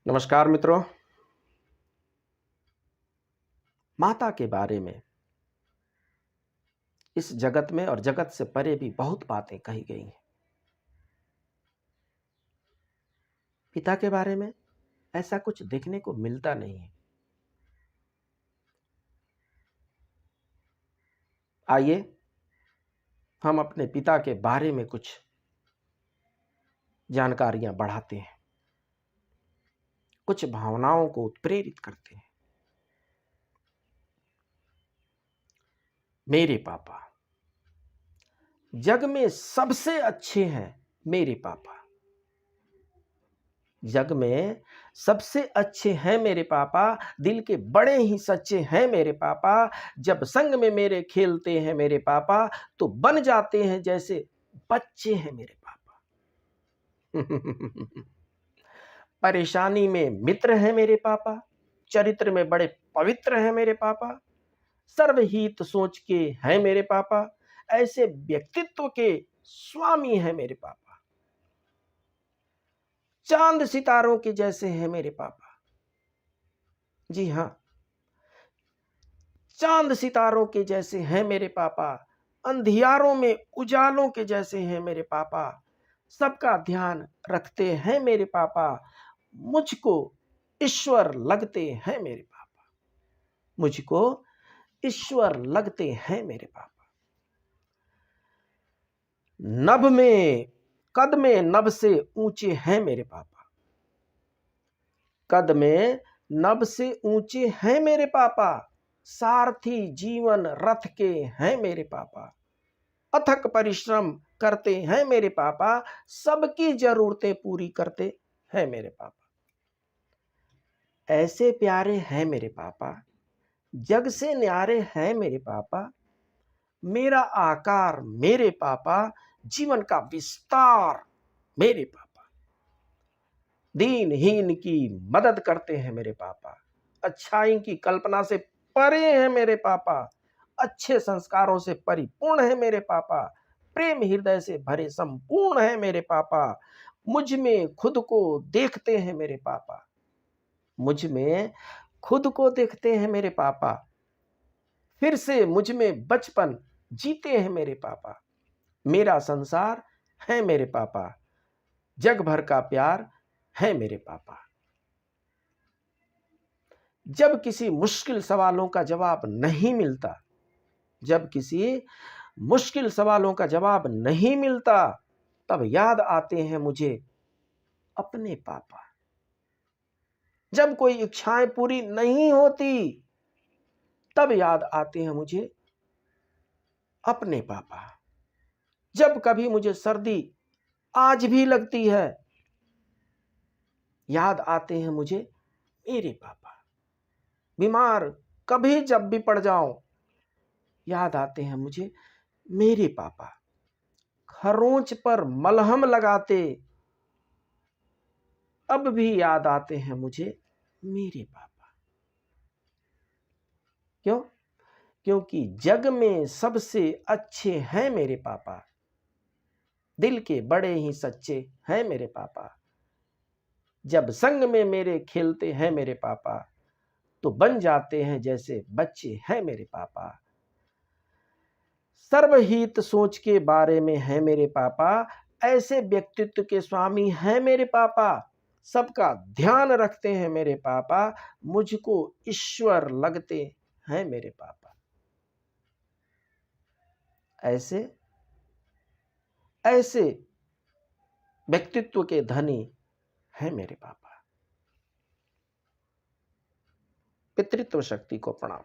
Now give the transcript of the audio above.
नमस्कार मित्रों। माता के बारे में इस जगत में और जगत से परे भी बहुत बातें कही गई हैं। पिता के बारे में ऐसा कुछ देखने को मिलता नहीं है। आइए हम अपने पिता के बारे में कुछ जानकारियां बढ़ाते हैं, कुछ भावनाओं को उत्प्रेरित करते हैं। मेरे पापा जग में सबसे अच्छे हैं। मेरे पापा जग में सबसे अच्छे हैं। मेरे पापा दिल के बड़े ही सच्चे हैं। मेरे पापा जब संग में मेरे खेलते हैं। मेरे पापा तो बन जाते हैं जैसे बच्चे हैं। मेरे पापा परेशानी में मित्र हैं। मेरे पापा चरित्र में बड़े पवित्र हैं। मेरे पापा सर्वहित सोच के हैं। मेरे पापा ऐसे व्यक्तित्व के स्वामी हैं। मेरे पापा चांद सितारों के जैसे हैं। मेरे पापा जी हां, चांद सितारों के जैसे हैं। मेरे पापा अंधियारों में उजालों के जैसे हैं। मेरे पापा सबका ध्यान रखते हैं। मेरे पापा मुझको ईश्वर लगते हैं। मेरे पापा मुझको ईश्वर लगते हैं। मेरे पापा नभ में कद में नभ से ऊंचे हैं। मेरे पापा कद में नभ से ऊंचे हैं। मेरे पापा सारथी जीवन रथ के हैं। मेरे पापा अथक परिश्रम करते हैं। मेरे पापा सबकी जरूरतें पूरी करते हैं। मेरे पापा ऐसे प्यारे हैं। मेरे पापा जग से न्यारे हैं। मेरे पापा मेरा आकार मेरे पापा जीवन का विस्तार। मेरे पापा दीनहीन की मदद करते हैं। मेरे पापा अच्छाई की कल्पना से परे हैं। मेरे पापा अच्छे संस्कारों से परिपूर्ण है। मेरे पापा प्रेम हृदय से भरे संपूर्ण है। मेरे पापा मुझ में खुद को देखते हैं। मेरे पापा मुझ में खुद को देखते हैं। मेरे पापा फिर से मुझ में बचपन जीते हैं। मेरे पापा मेरा संसार है। मेरे पापा जग भर का प्यार है। मेरे पापा जब किसी मुश्किल सवालों का जवाब नहीं मिलता, जब किसी मुश्किल सवालों का जवाब नहीं मिलता, तब याद आते हैं मुझे अपने पापा। जब कोई इच्छाएं पूरी नहीं होती, तब याद आते हैं मुझे अपने पापा। जब कभी मुझे सर्दी आज भी लगती है, याद आते हैं मुझे मेरे पापा। बीमार कभी जब भी पड़ जाऊं, याद आते हैं मुझे मेरे पापा। खरोंच पर मलहम लगाते, अब भी याद आते हैं मुझे मेरे पापा। क्यों? क्योंकि जग में सबसे अच्छे हैं मेरे पापा। दिल के बड़े ही सच्चे हैं मेरे पापा। जब संग में मेरे खेलते हैं मेरे पापा, तो बन जाते हैं जैसे बच्चे हैं मेरे पापा। सर्वहित सोच के बारे में है मेरे पापा। ऐसे व्यक्तित्व के स्वामी हैं मेरे पापा। सबका ध्यान रखते हैं मेरे पापा। मुझको ईश्वर लगते हैं मेरे पापा। ऐसे ऐसे व्यक्तित्व के धनी हैं मेरे पापा। पितृत्व शक्ति को प्रणाम।